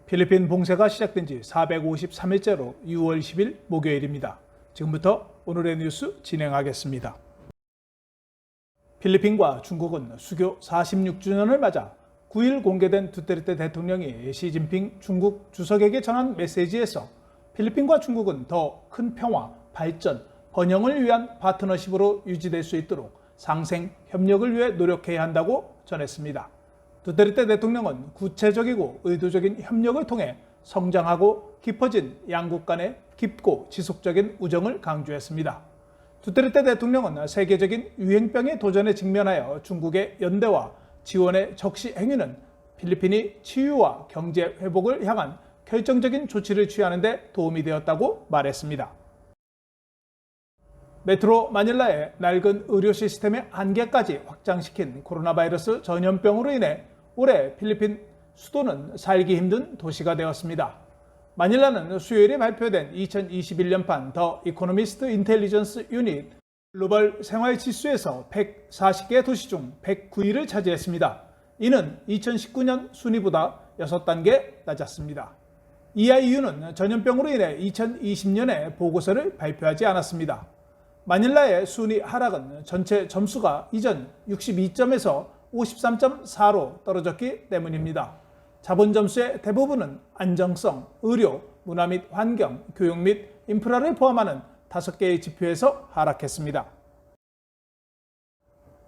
필리핀 봉쇄가 시작된 지 453일째로 6월 10일 목요일입니다. 지금부터 오늘의 뉴스 진행하겠습니다. 필리핀과 중국은 수교 46주년을 맞아 9일 공개된 두테르테 대통령이 시진핑 중국 주석에게 전한 메시지에서 필리핀과 중국은 더 큰 평화, 발전, 번영을 위한 파트너십으로 유지될 수 있도록 상생 협력을 위해 노력해야 한다고 전했습니다. 두테르테 대통령은 구체적이고 의도적인 협력을 통해 성장하고 깊어진 양국 간의 깊고 지속적인 우정을 강조했습니다. 두테르테 대통령은 세계적인 유행병의 도전에 직면하여 중국의 연대와 지원의 적시 행위는 필리핀이 치유와 경제 회복을 향한 결정적인 조치를 취하는 데 도움이 되었다고 말했습니다. 메트로 마닐라의 낡은 의료 시스템의 한계까지 확장시킨 코로나 바이러스 전염병으로 인해 올해 필리핀 수도는 살기 힘든 도시가 되었습니다. 마닐라는 수요일에 발표된 2021년판 더 이코노미스트 인텔리전스 유닛 글로벌 생활 지수에서 140개 도시 중 109위를 차지했습니다. 이는 2019년 순위보다 6단계 낮았습니다. EIU는 전염병으로 인해 2020년에 보고서를 발표하지 않았습니다. 마닐라의 순위 하락은 전체 점수가 이전 62점에서 53.4로 떨어졌기 때문입니다. 자본 점수의 대부분은 안정성, 의료, 문화 및 환경, 교육 및 인프라를 포함하는 5개의 지표에서 하락했습니다.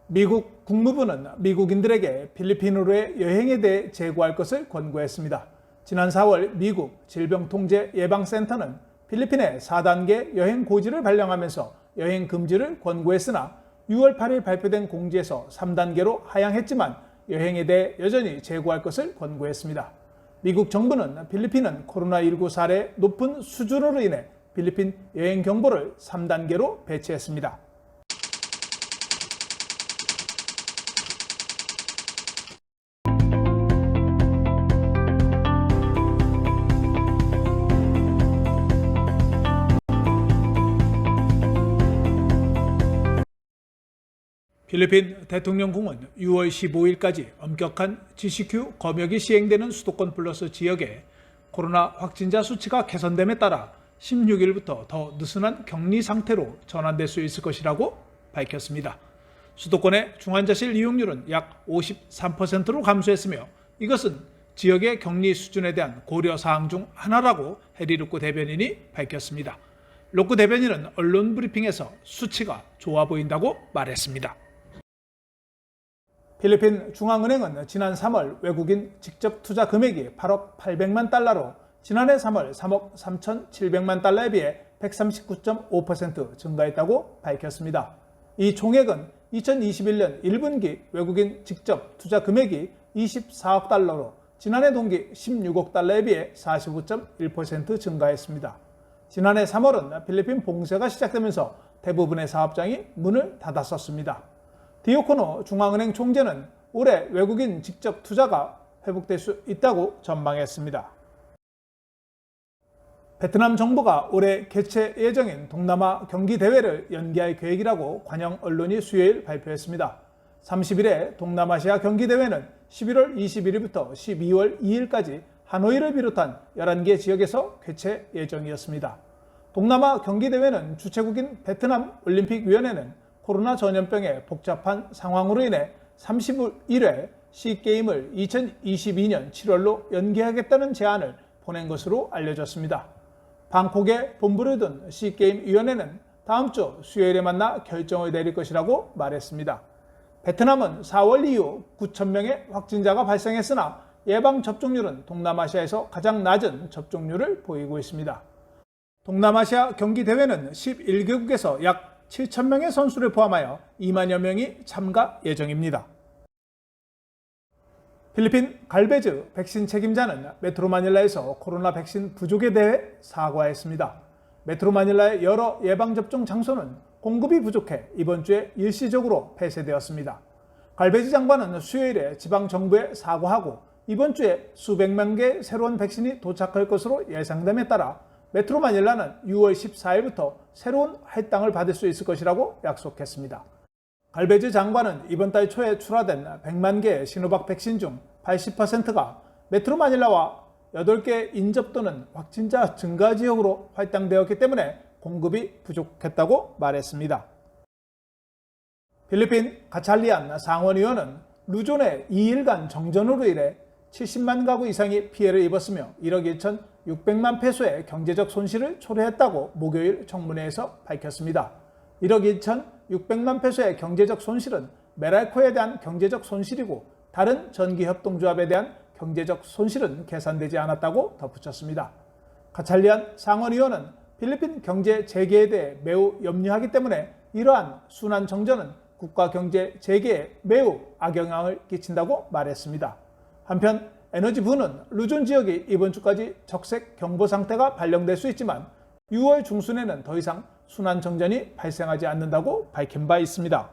미국 국무부는 미국인들에게 필리핀으로의 여행에 대해 재고할 것을 권고했습니다. 지난 4월 미국 질병통제예방센터는 필리핀에 4단계 여행 고지를 발령하면서 여행 금지를 권고했으나 6월 8일 발표된 공지에서 3단계로 하향했지만 여행에 대해 여전히 재고할 것을 권고했습니다. 미국 정부는 필리핀은 코로나19 사례 높은 수준으로 인해 필리핀 여행 경보를 3단계로 배치했습니다. 필리핀 대통령궁은 6월 15일까지 엄격한 GCQ 검역이 시행되는 수도권 플러스 지역에 코로나 확진자 수치가 개선됨에 따라 16일부터 더 느슨한 격리 상태로 전환될 수 있을 것이라고 밝혔습니다. 수도권의 중환자실 이용률은 약 53%로 감소했으며 이것은 지역의 격리 수준에 대한 고려사항 중 하나라고 해리 로쿠 대변인이 밝혔습니다. 로쿠 대변인은 언론 브리핑에서 수치가 좋아 보인다고 말했습니다. 필리핀 중앙은행은 지난 3월 외국인 직접 투자 금액이 8억 800만 달러로 지난해 3월 3억 3,700만 달러에 비해 139.5% 증가했다고 밝혔습니다. 이 총액은 2021년 1분기 외국인 직접 투자 금액이 24억 달러로 지난해 동기 16억 달러에 비해 45.1% 증가했습니다. 지난해 3월은 필리핀 봉쇄가 시작되면서 대부분의 사업장이 문을 닫았었습니다. 디오코노 중앙은행 총재는 올해 외국인 직접 투자가 회복될 수 있다고 전망했습니다. 베트남 정부가 올해 개최 예정인 동남아 경기대회를 연기할 계획이라고 관영 언론이 수요일 발표했습니다. 30일에 동남아시아 경기대회는 11월 21일부터 12월 2일까지 하노이를 비롯한 11개 지역에서 개최 예정이었습니다. 동남아 경기대회는 주최국인 베트남 올림픽위원회는 코로나 전염병의 복잡한 상황으로 인해 31회 시게임을 2022년 7월로 연기하겠다는 제안을 보낸 것으로 알려졌습니다. 방콕에 본부를 둔 시게임위원회는 다음 주 수요일에 만나 결정을 내릴 것이라고 말했습니다. 베트남은 4월 이후 9,000명의 확진자가 발생했으나 예방접종률은 동남아시아에서 가장 낮은 접종률을 보이고 있습니다. 동남아시아 경기대회는 11개국에서 약 7,000명의 선수를 포함하여 2만여 명이 참가 예정입니다. 필리핀 갈베즈 백신 책임자는 메트로 마닐라에서 코로나 백신 부족에 대해 사과했습니다. 메트로 마닐라의 여러 예방접종 장소는 공급이 부족해 이번 주에 일시적으로 폐쇄되었습니다. 갈베즈 장관은 수요일에 지방정부에 사과하고 이번 주에 수백만 개의 새로운 백신이 도착할 것으로 예상됨에 따라 메트로 마닐라는 6월 14일부터 새로운 할당을 받을 수 있을 것이라고 약속했습니다. 갈베즈 장관은 이번 달 초에 출하된 100만 개의 시노박 백신 중 80%가 메트로 마닐라와 8개 인접 또는 확진자 증가 지역으로 할당되었기 때문에 공급이 부족했다고 말했습니다. 필리핀 가찰리안 상원의원은 루존의 2일간 정전으로 인해 70만 가구 이상이 피해를 입었으며 1억 1,600만 페소의 경제적 손실을 초래했다고 목요일 청문회에서 밝혔습니다. 1억 1,600만 페소의 경제적 손실은 메랄코에 대한 경제적 손실이고 다른 전기협동조합에 대한 경제적 손실은 계산되지 않았다고 덧붙였습니다. 가찰리안 상원의원은 필리핀 경제 재개에 대해 매우 염려하기 때문에 이러한 순환 정전은 국가 경제 재개에 매우 악영향을 끼친다고 말했습니다. 한편 에너지부는 루존 지역이 이번 주까지 적색 경보 상태가 발령될 수 있지만 6월 중순에는 더 이상 순환 정전이 발생하지 않는다고 밝힌 바 있습니다.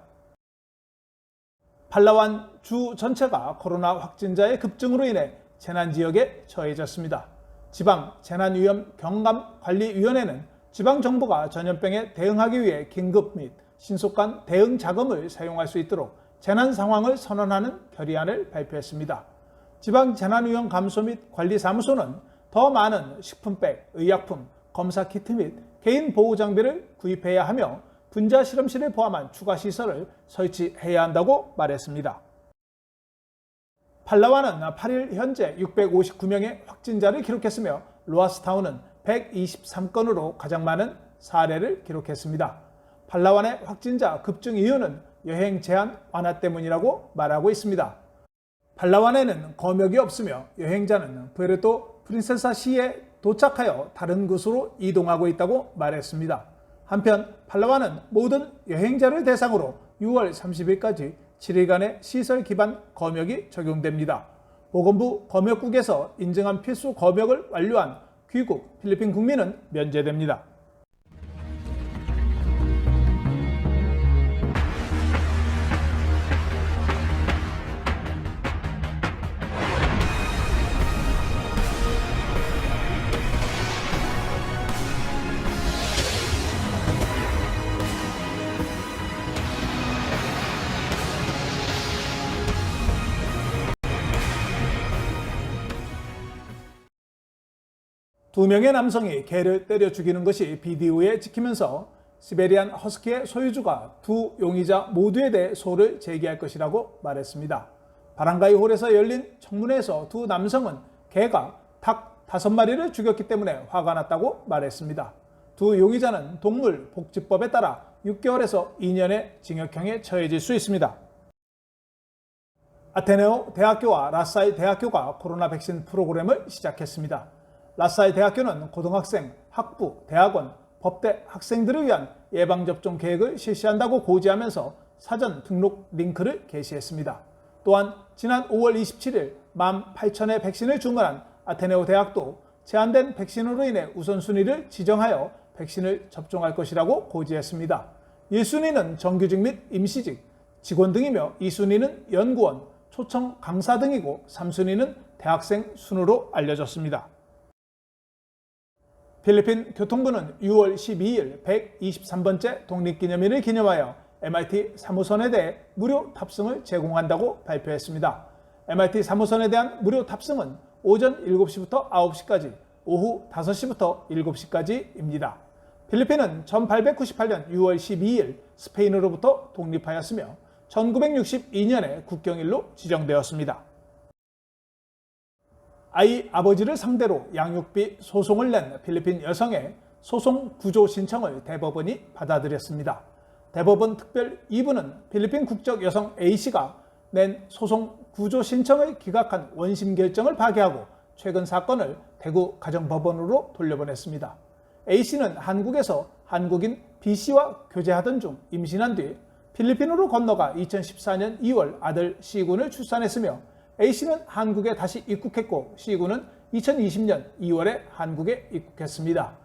팔라완 주 전체가 코로나 확진자의 급증으로 인해 재난지역에 처해졌습니다. 지방재난위험 경감관리위원회는 지방정부가 전염병에 대응하기 위해 긴급 및 신속한 대응 자금을 사용할 수 있도록 재난 상황을 선언하는 결의안을 발표했습니다. 지방재난위험 감소 및 관리사무소는 더 많은 식품백, 의약품, 검사키트 및 개인 보호장비를 구입해야 하며 분자실험실을 포함한 추가 시설을 설치해야 한다고 말했습니다. 팔라완은 8일 현재 659명의 확진자를 기록했으며 로아스타운은 123건으로 가장 많은 사례를 기록했습니다. 팔라완의 확진자 급증 이유는 여행 제한 완화 때문이라고 말하고 있습니다. 팔라완에는 검역이 없으며 여행자는 푸에르토 프린세사시에 도착하여 다른 곳으로 이동하고 있다고 말했습니다. 한편 팔라완은 모든 여행자를 대상으로 6월 30일까지 7일간의 시설 기반 검역이 적용됩니다. 보건부 검역국에서 인증한 필수 검역을 완료한 귀국 필리핀 국민은 면제됩니다. 두 명의 남성이 개를 때려 죽이는 것이 비디오에 찍히면서 시베리안 허스키의 소유주가 두 용의자 모두에 대해 소를 제기할 것이라고 말했습니다. 바랑가이 홀에서 열린 청문회에서 두 남성은 개가 닭 5마리를 죽였기 때문에 화가 났다고 말했습니다. 두 용의자는 동물복지법에 따라 6개월에서 2년의 징역형에 처해질 수 있습니다. 아테네오 대학교와 라사일 대학교가 코로나 백신 프로그램을 시작했습니다. 라사일 대학교는 고등학생, 학부, 대학원, 법대 학생들을 위한 예방접종 계획을 실시한다고 고지하면서 사전 등록 링크를 게시했습니다. 또한 지난 5월 27일 18,000의 백신을 주문한 아테네오 대학도 제한된 백신으로 인해 우선순위를 지정하여 백신을 접종할 것이라고 고지했습니다. 1순위는 정규직 및 임시직, 직원 등이며 2순위는 연구원, 초청 강사 등이고 3순위는 대학생 순으로 알려졌습니다. 필리핀 교통부는 6월 12일 123번째 독립기념일을 기념하여 MRT 3호선에 대해 무료 탑승을 제공한다고 발표했습니다. MRT 3호선에 대한 무료 탑승은 오전 7시부터 9시까지, 오후 5시부터 7시까지입니다. 필리핀은 1898년 6월 12일 스페인으로부터 독립하였으며 1962년에 국경일로 지정되었습니다. 아이 아버지를 상대로 양육비 소송을 낸 필리핀 여성의 소송 구조 신청을 대법원이 받아들였습니다. 대법원 특별 2부는 필리핀 국적 여성 A씨가 낸 소송 구조 신청을 기각한 원심 결정을 파기하고 최근 사건을 대구 가정법원으로 돌려보냈습니다. A씨는 한국에서 한국인 B씨와 교제하던 중 임신한 뒤 필리핀으로 건너가 2014년 2월 아들 C군을 출산했으며 A씨는 한국에 다시 입국했고 C군은 2020년 2월에 한국에 입국했습니다.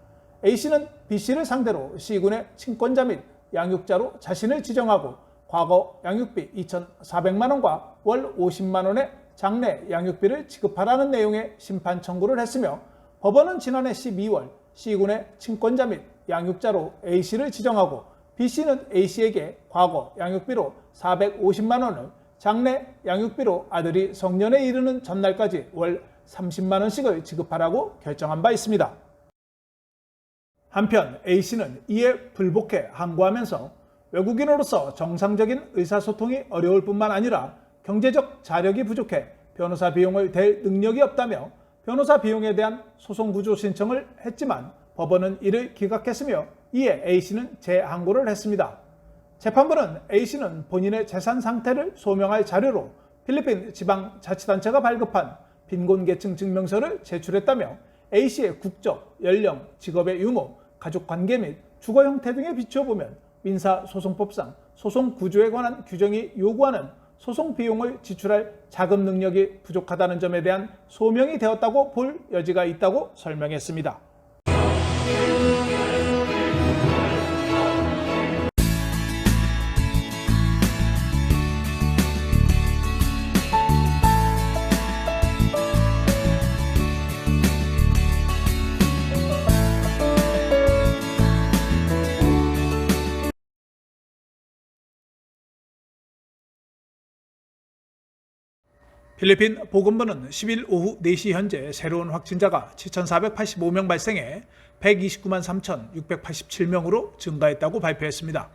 A씨는 B씨를 상대로 C군의 친권자 및 양육자로 자신을 지정하고 과거 양육비 2,400만 원과 월 50만 원의 장래 양육비를 지급하라는 내용의 심판 청구를 했으며 법원은 지난해 12월 C군의 친권자 및 양육자로 A씨를 지정하고 B씨는 A씨에게 과거 양육비로 450만 원을 장래 양육비로 아들이 성년에 이르는 전날까지 월 30만 원씩을 지급하라고 결정한 바 있습니다. 한편 A씨는 이에 불복해 항고하면서 외국인으로서 정상적인 의사소통이 어려울 뿐만 아니라 경제적 자력이 부족해 변호사 비용을 댈 능력이 없다며 변호사 비용에 대한 소송 구조 신청을 했지만 법원은 이를 기각했으며 이에 A씨는 재항고를 했습니다. 재판부는 A씨는 본인의 재산 상태를 소명할 자료로 필리핀 지방자치단체가 발급한 빈곤계층 증명서를 제출했다며 A씨의 국적, 연령, 직업의 유무, 가족관계 및 주거 형태 등에 비추어 보면 민사소송법상 소송 구조에 관한 규정이 요구하는 소송 비용을 지출할 자금 능력이 부족하다는 점에 대한 소명이 되었다고 볼 여지가 있다고 설명했습니다. 필리핀 보건부는 10일 오후 4시 현재 새로운 확진자가 7,485명 발생해 129만 3,687명으로 증가했다고 발표했습니다.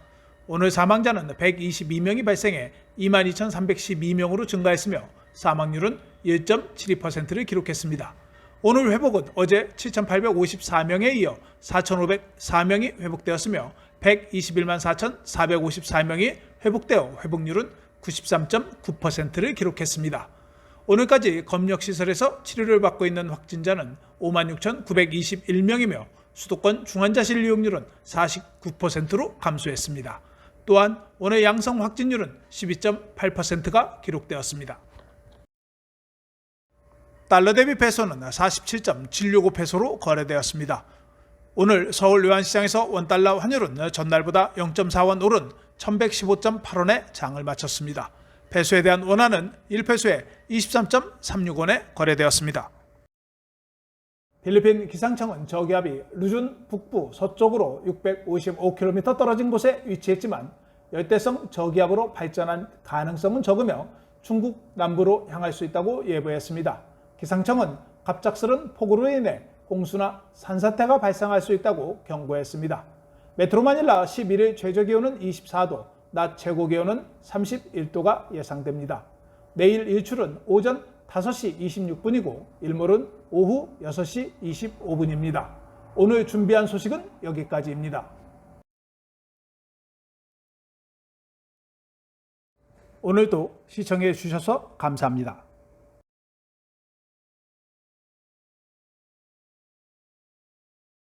오늘 사망자는 122명이 발생해 22,312명으로 증가했으며 사망률은 1.72%를 기록했습니다. 오늘 회복은 어제 7,854명에 이어 4,504명이 회복되었으며 121만 4,454명이 회복되어 회복률은 93.9%를 기록했습니다. 오늘까지 검역시설에서 치료를 받고 있는 확진자는 56,921명이며 수도권 중환자실 이용률은 49%로 감소했습니다. 또한 오늘 양성 확진율은 12.8%가 기록되었습니다. 달러 대비 페소는 47.765페소로 거래되었습니다. 오늘 서울 외환시장에서 원달러 환율은 전날보다 0.4원 오른 1115.8원에 장을 마쳤습니다. 페소에 대한 원화는 1페소에 23.36원에 거래되었습니다. 필리핀 기상청은 저기압이 루준 북부 서쪽으로 655km 떨어진 곳에 위치했지만 열대성 저기압으로 발전한 가능성은 적으며 중국 남부로 향할 수 있다고 예보했습니다. 기상청은 갑작스런 폭우로 인해 홍수나 산사태가 발생할 수 있다고 경고했습니다. 메트로 마닐라 11일 최저기온은 24도, 낮 최고기온은 31도가 예상됩니다. 내일 일출은 오전 5시 26분이고 일몰은 오후 6시 25분입니다. 오늘 준비한 소식은 여기까지입니다. 오늘도 시청해 주셔서 감사합니다.